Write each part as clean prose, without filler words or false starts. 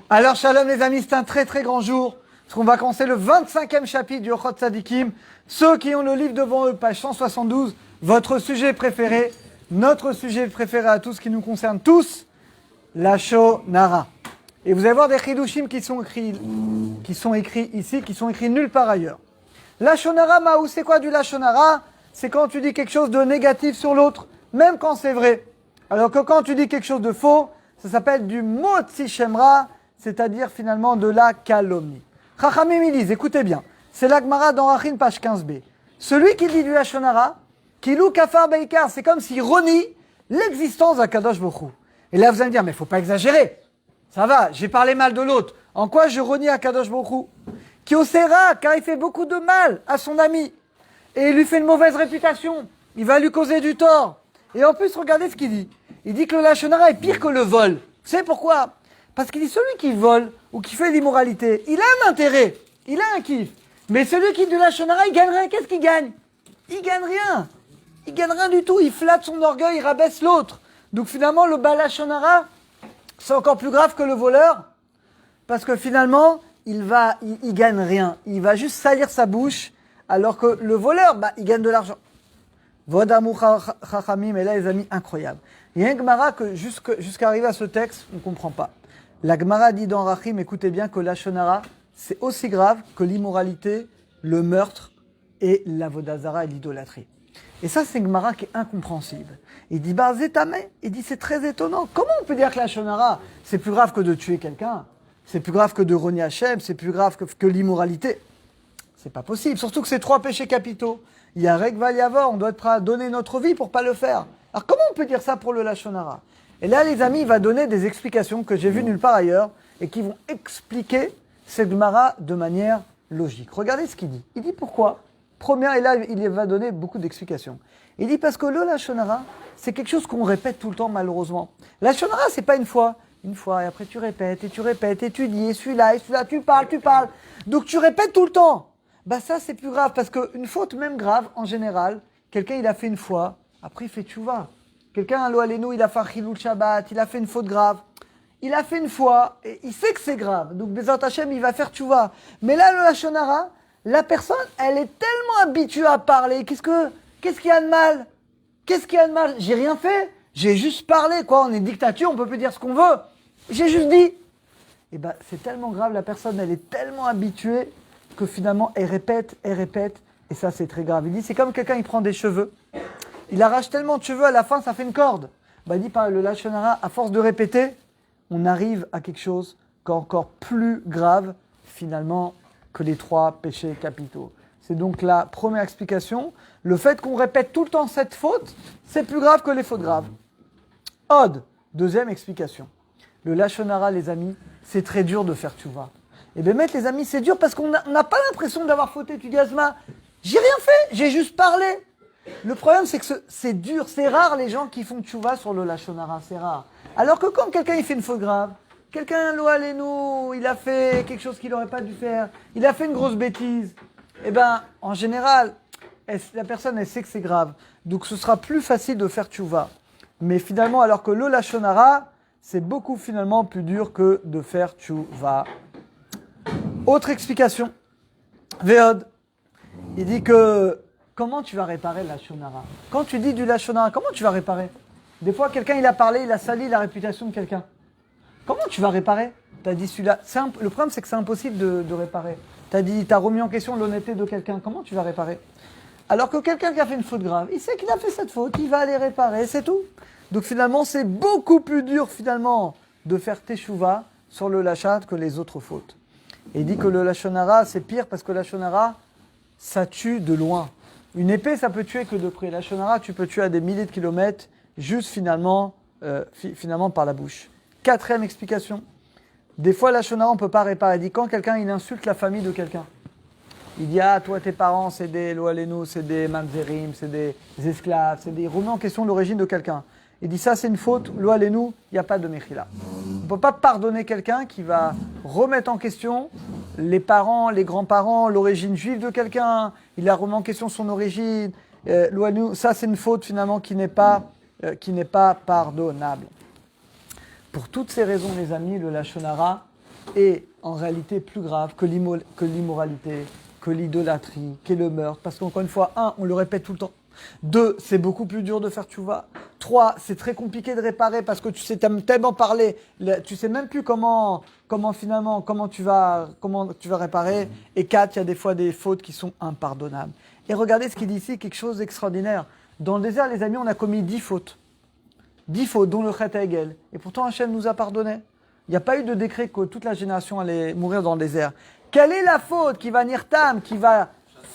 Alors shalom les amis, c'est un très très grand jour, parce qu'on va commencer le 25e chapitre du Ochot Tzadikim. Ceux qui ont le livre devant eux, page 172, votre sujet préféré, notre sujet préféré à tous, qui nous concerne tous, la Shonara. Et vous allez voir des chidushim qui sont écrits ici, qui sont écrits nulle part ailleurs. La Shonara, Maou, c'est quoi du la Shonara? C'est quand tu dis quelque chose de négatif sur l'autre, même quand c'est vrai. Alors que quand tu dis quelque chose de faux, ça s'appelle du Motzi Shemra, c'est-à-dire finalement de la calomnie. Chachamim ils disent, écoutez bien, c'est la Gemara dans Rachin, page 15b. Celui qui dit du Lashonara, qui loue kafar beikar, c'est comme s'il renie l'existence d'Akadosh Baruch Hu. Et là vous allez me dire, mais il ne faut pas exagérer. Ça va, j'ai parlé mal de l'autre. En quoi je renie Akadosh Baruch Hu? Qui osera, car il fait beaucoup de mal à son ami. Et il lui fait une mauvaise réputation. Il va lui causer du tort. Et en plus, regardez ce qu'il dit. Il dit que le Lashonara est pire que le vol. Vous savez pourquoi? Parce qu'il dit celui qui vole ou qui fait l'immoralité, il a un intérêt, il a un kiff. Mais celui qui dit du Lashonara, il gagne rien. Qu'est-ce qu'il gagne? Il gagne rien. Il gagne rien du tout. Il flatte son orgueil, il rabaisse l'autre. Donc finalement, le Lashonara, c'est encore plus grave que le voleur. Parce que finalement, il gagne rien. Il va juste salir sa bouche. Alors que le voleur, il gagne de l'argent. Vodamou Chachamim, et là les amis, incroyable. Il y a une Gemara que jusqu'à arriver à ce texte, on ne comprend pas. La Gemara dit dans Rachim, écoutez bien que la Shonara, c'est aussi grave que l'immoralité, le meurtre et l'avodazara et l'idolâtrie. Et ça, c'est une Gemara qui est incompréhensible. Il dit, Zetame, il dit, c'est très étonnant. Comment on peut dire que la Shonara, c'est plus grave que de tuer quelqu'un? C'est plus grave que de renier Hachem, c'est plus grave que l'immoralité? C'est pas possible, surtout que c'est 3 péchés capitaux. Il y a Rekval Yavor, on doit être prêt à donner notre vie pour pas le faire. Alors comment on peut dire ça pour le Lashonara? Et là, les amis, il va donner des explications que j'ai vues nulle part ailleurs et qui vont expliquer cette Gemara de manière logique. Regardez ce qu'il dit. Il dit pourquoi? Première, et là, il va donner beaucoup d'explications. Il dit parce que le Lashonara, c'est quelque chose qu'on répète tout le temps malheureusement. Lashonara, c'est pas une fois, et après tu répètes, et tu dis, et celui-là, tu parles. Donc tu répètes tout le temps. Ça c'est plus grave, parce qu'une faute même grave, en général, quelqu'un il a fait une fois, après il fait tchouva. Quelqu'un, allo aleno, il a fait Chilul Shabbat, il a fait une faute grave. Il a fait une fois, et il sait que c'est grave, donc Bezat Hashem, il va faire tchouva. Mais là, le Lashonara, la personne, elle est tellement habituée à parler, qu'est-ce qu'il y a de mal? J'ai rien fait, j'ai juste parlé, quoi, on est dictature, on peut plus dire ce qu'on veut. J'ai juste dit. Et c'est tellement grave, la personne, elle est tellement habituée, que finalement, elle répète, et ça, c'est très grave. Il dit, c'est comme quelqu'un, il prend des cheveux, il arrache tellement de cheveux, à la fin, ça fait une corde. Il dit, par le Lashonara, à force de répéter, on arrive à quelque chose qui est encore plus grave, finalement, que les 3 péchés capitaux. C'est donc la première explication. Le fait qu'on répète tout le temps cette faute, c'est plus grave que les fautes graves. Od, deuxième explication. Le Lashonara, les amis, c'est très dur de faire tchouva. Et bien, les amis, c'est dur parce qu'on n'a pas l'impression d'avoir fauté. Tu dis, Asma, j'ai rien fait, j'ai juste parlé. Le problème, c'est que c'est dur, c'est rare les gens qui font tchouva sur le Lashonara, c'est rare. Alors que quand quelqu'un il fait une faute grave, quelqu'un, lo alenu, il a fait quelque chose qu'il n'aurait pas dû faire, il a fait une grosse bêtise, en général, la personne, elle sait que c'est grave. Donc, ce sera plus facile de faire tchouva. Mais finalement, alors que le Lashonara, c'est beaucoup finalement plus dur que de faire tchouva. Autre explication, Veod, il dit que comment tu vas réparer le Lashonara? Quand tu dis du Lashonara, comment tu vas réparer? Des fois, quelqu'un il a parlé, il a sali la réputation de quelqu'un. Comment tu vas réparer? Tu as dit celui-là. Le problème, c'est que c'est impossible de réparer. Tu as remis en question l'honnêteté de quelqu'un. Comment tu vas réparer? Alors que quelqu'un qui a fait une faute grave, il sait qu'il a fait cette faute, il va aller réparer, c'est tout. Donc finalement, c'est beaucoup plus dur finalement de faire teshuva sur le lachat que les autres fautes. Et il dit que le Lashonara, c'est pire parce que le Lashonara, ça tue de loin. Une épée, ça peut tuer que de près. Le Lashonara, tu peux tuer à des milliers de kilomètres, juste finalement par la bouche. Quatrième explication. Des fois, le Lashonara, on ne peut pas réparer. Il dit quand quelqu'un il insulte la famille de quelqu'un. Il dit, toi, tes parents, c'est des lo alenu, c'est des mamzerim, c'est des esclaves, il remet en question l'origine de quelqu'un. Il dit, ça, c'est une faute, lo alenu, il n'y a pas de mechila. On ne peut pas pardonner quelqu'un qui va remettre en question les parents, les grands-parents, l'origine juive de quelqu'un. Il a remis en question son origine. Lo alenu, ça, c'est une faute finalement qui n'est pas pardonnable. Pour toutes ces raisons, les amis, le Lachon Hara est en réalité plus grave que l'immoralité, que l'idolâtrie, que le meurtre. Parce qu'encore une fois, un, on le répète tout le temps. Deux, c'est beaucoup plus dur de faire tchouva. Trois, c'est très compliqué de réparer parce que tu sais tellement parler, tu sais même plus comment tu vas réparer. Et quatre, il y a des fois des fautes qui sont impardonnables. Et regardez ce qu'il dit ici, quelque chose d'extraordinaire. Dans le désert, les amis, on a commis 10 fautes. 10 fautes, dont le Chet Hegel. Et pourtant, Hachem nous a pardonné. Il n'y a pas eu de décret que toute la génération allait mourir dans le désert. Quelle est la faute qui va nirtam, qui va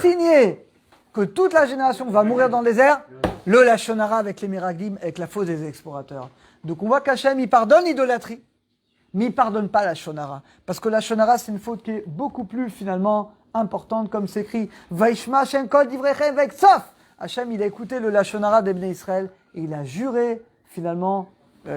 signer que toute la génération va mourir dans le désert? Le Lachon Hara avec les miraglim, avec la faute des explorateurs. Donc on voit qu'Hachem, il pardonne l'idolâtrie, mais il ne pardonne pas la Lachon Hara. Parce que la Lachon Hara, c'est une faute qui est beaucoup plus finalement importante, comme c'est écrit Vaishma Hashem kol divrechem veiksof. Hachem, il a écouté le Lachon Hara des Bnei Israël et il a juré finalement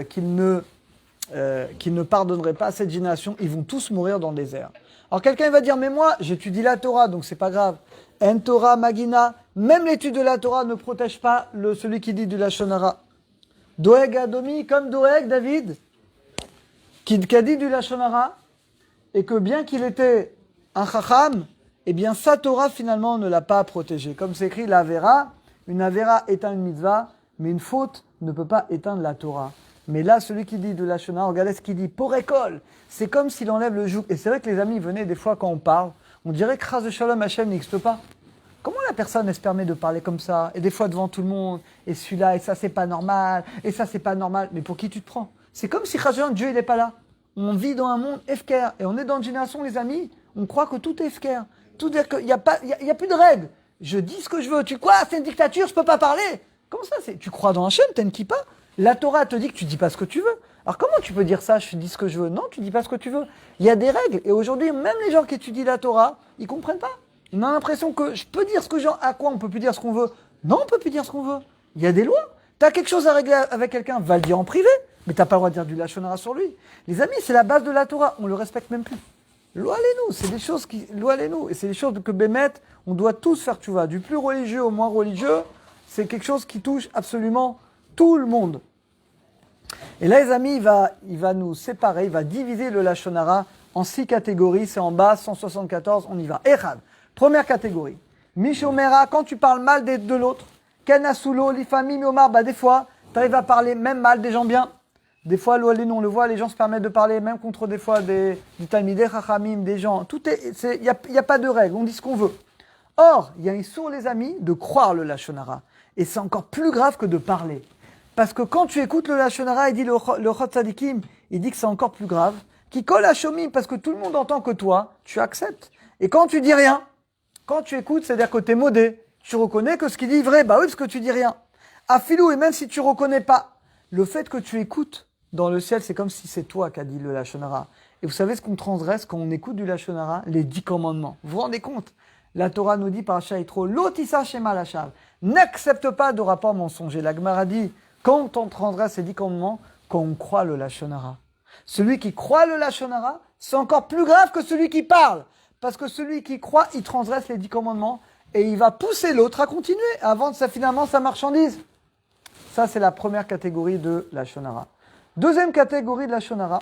qu'il ne pardonnerait pas à cette génération. Ils vont tous mourir dans le désert. Alors quelqu'un va dire, mais moi, j'étudie la Torah, donc c'est pas grave. En Torah Magina, même l'étude de la Torah ne protège pas celui qui dit du Lachon Hara. Doeg Adomi, comme Doeg David, qui a dit du Lachon Hara, et que bien qu'il était un Chacham, eh bien sa Torah finalement ne l'a pas protégé. Comme c'est écrit, la Avera, une Avera éteint une mitzvah, mais une faute ne peut pas éteindre la Torah. Mais là, celui qui dit de Lachon Hara, regardez ce qu'il dit, pour école, c'est comme s'il enlève le joug. Et c'est vrai que les amis venaient des fois quand on parle, on dirait que Chas de Shalom Hachem n'existe pas. Comment la personne elle se permet de parler comme ça, et des fois devant tout le monde, et celui-là, et ça c'est pas normal, et ça c'est pas normal. Mais pour qui tu te prends? C'est comme si Chas de Shalom, Dieu il est pas là. On vit dans un monde efker, et on est dans une génération, les amis, on croit que tout est efker. Tout dire qu'il y a plus de règles. Je dis ce que je veux. Tu quoi? C'est une dictature, je peux pas parler. Comment ça c'est? Tu crois dans Hachem, t'as une kippa? La Torah te dit que tu dis pas ce que tu veux. Alors comment tu peux dire ça? Je dis ce que je veux. Non, tu dis pas ce que tu veux. Il y a des règles. Et aujourd'hui, même les gens qui étudient la Torah, ils comprennent pas. On a l'impression que je peux dire ce que à quoi on peut plus dire ce qu'on veut. Non, on peut plus dire ce qu'on veut. Il y a des lois. T'as quelque chose à régler avec quelqu'un, va le dire en privé. Mais t'as pas le droit de dire du Lachon Hara sur lui. Les amis, c'est la base de la Torah. On le respecte même plus. Loi nous, c'est des choses qui, loi nous, et c'est des choses que Bémet, on doit tous faire tchouva, du plus religieux au moins religieux, c'est quelque chose qui touche absolument tout le monde. Et là, les amis, il va nous séparer, il va diviser le Lachon Hara en 6 catégories, c'est en bas, 174, on y va. Echad, première catégorie, Mishomera, quand tu parles mal de l'autre, Ken Asulo, Lifami, Miomar, des fois, tu arrives à parler même mal des gens bien. Des fois, nous on le voit, les gens se permettent de parler même contre des fois du Talmidei Chachamim, des gens. Il n'y a pas de règle, on dit ce qu'on veut. Or, il y a un sourd, les amis, de croire le Lachon Hara. Et c'est encore plus grave que de parler. Parce que quand tu écoutes le Lachon Hara, il dit le Chot Tzadikim, il dit que c'est encore plus grave. Qui colle à Shomim, parce que tout le monde entend que toi, tu acceptes. Et quand tu dis rien, quand tu écoutes, c'est-à-dire que tu es modé, tu reconnais que ce qu'il dit est vrai. Bah oui, parce que tu dis rien. Afilou, et même si tu reconnais pas, le fait que tu écoutes, dans le ciel, c'est comme si c'est toi qui as dit le Lachon Hara. Et vous savez ce qu'on transgresse quand on écoute du Lachon Hara? Les 10 commandements. Vous vous rendez compte? La Torah nous dit par Shaitro, Lotissa Shema Lachav. N'accepte pas de rapport mensonger. La Gemara dit, quand on transgresse ces 10 commandements, quand on croit le Lachon Hara. Celui qui croit le Lachon Hara, c'est encore plus grave que celui qui parle. Parce que celui qui croit, il transgresse les 10 commandements et il va pousser l'autre à continuer, à vendre finalement sa marchandise. Ça, c'est la première catégorie de Lachon Hara. Deuxième catégorie de Lachon Hara,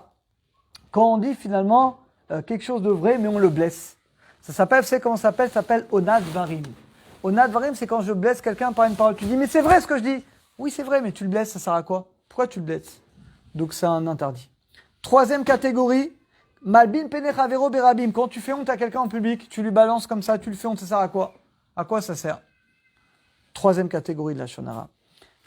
quand on dit finalement quelque chose de vrai, mais on le blesse. Ça s'appelle, vous savez comment ça s'appelle? Ça s'appelle Onad Varim. Onad Varim, c'est quand je blesse quelqu'un par une parole. Tu dis, mais c'est vrai ce que je dis. Oui, c'est vrai, mais tu le blesses, ça sert à quoi? Pourquoi tu le blesses? Donc c'est un interdit. Troisième catégorie, Malbin Penechavero Berabim. Quand tu fais honte à quelqu'un en public, tu lui balances comme ça, tu le fais honte, ça sert à quoi? À quoi ça sert? Troisième catégorie de Lachon Hara.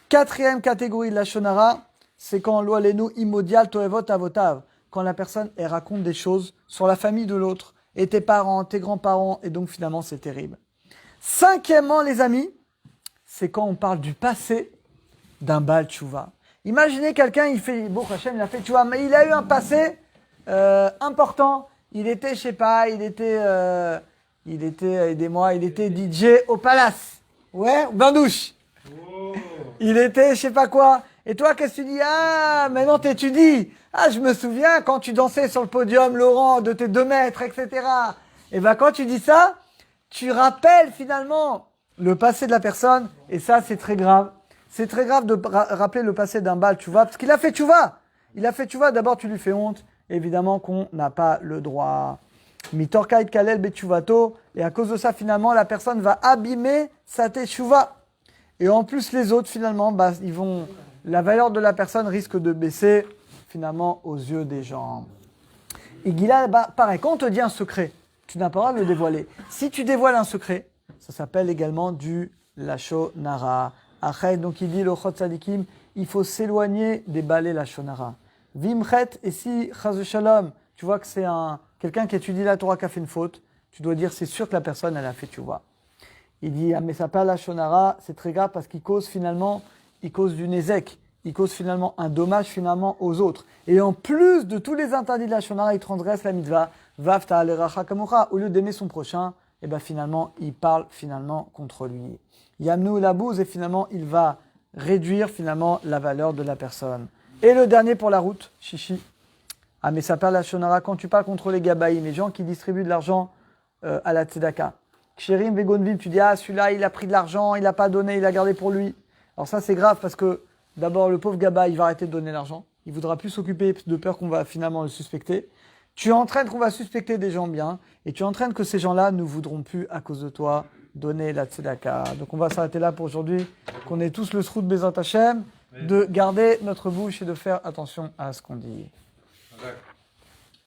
Quatrième catégorie de Lachon Hara, c'est quand l'oalenu imodial toevot avotav, quand la personne elle raconte des choses sur la famille de l'autre, et tes parents, tes grands-parents, et donc finalement c'est terrible. Cinquièmement, les amis, c'est quand on parle du passé d'un Baal Tchouva. Imaginez quelqu'un, il fait, bon, Hachem, il a fait Tchouva, mais il a eu un passé important. Il était, je sais pas, aidez-moi, il était DJ au Palace. Ouais, bain douche. Oh. Il était, je sais pas quoi. Et toi, qu'est-ce que tu dis? Ah, maintenant t'étudies. Ah, je me souviens quand tu dansais sur le podium, Laurent, de tes 2 mètres, etc. Et ben, quand tu dis ça, tu rappelles finalement le passé de la personne. Et ça, c'est très grave. C'est très grave de rappeler le passé d'un Baal Tchouva, parce qu'il a fait Tchouva. Il a fait tchouva, d'abord tu lui fais honte. Évidemment qu'on n'a pas le droit. Mitorka et kalel betchuvato. Et à cause de ça, finalement, la personne va abîmer sa teshuva. Et en plus, les autres, finalement, la valeur de la personne risque de baisser, finalement, aux yeux des gens. Et Gila, pareil, quand on te dit un secret, tu n'as pas le droit de le dévoiler. Si tu dévoiles un secret, ça s'appelle également du lachonara. Après, donc il dit le Chot Tzadikim, il faut s'éloigner des balais lachonara. Vimchet, et si, chaz shalom, tu vois que c'est quelqu'un qui étudie la Torah qui a fait une faute, tu dois dire c'est sûr que la personne elle a fait tchouva. Il dit mais ça pas lachonara, c'est très grave parce qu'il cause du nezek, il cause finalement un dommage finalement aux autres. Et en plus de tous les interdits de lachonara, il transgresse la mitzvah, vafta aleracha kamucha, au lieu d'aimer son prochain, et ben finalement il parle finalement contre lui. Yamnu la bouse et finalement il va réduire finalement la valeur de la personne. Et le dernier pour la route, chichi. Ah mais ça parle la shonara quand tu parles contre les gabaïm, les gens qui distribuent de l'argent à la tzedaka. Ksherim vegonvim, tu dis celui-là il a pris de l'argent, il n'a pas donné, il a gardé pour lui. Alors ça c'est grave parce que d'abord le pauvre gabaï il va arrêter de donner l'argent, il voudra plus s'occuper de peur qu'on va finalement le suspecter. Tu entraînes qu'on va suspecter des gens bien et tu entraînes que ces gens-là ne voudront plus à cause de toi donner la tzedaka. Donc on va s'arrêter là pour aujourd'hui, qu'on ait tous le srout Bezat Hashem, de garder notre bouche et de faire attention à ce qu'on dit.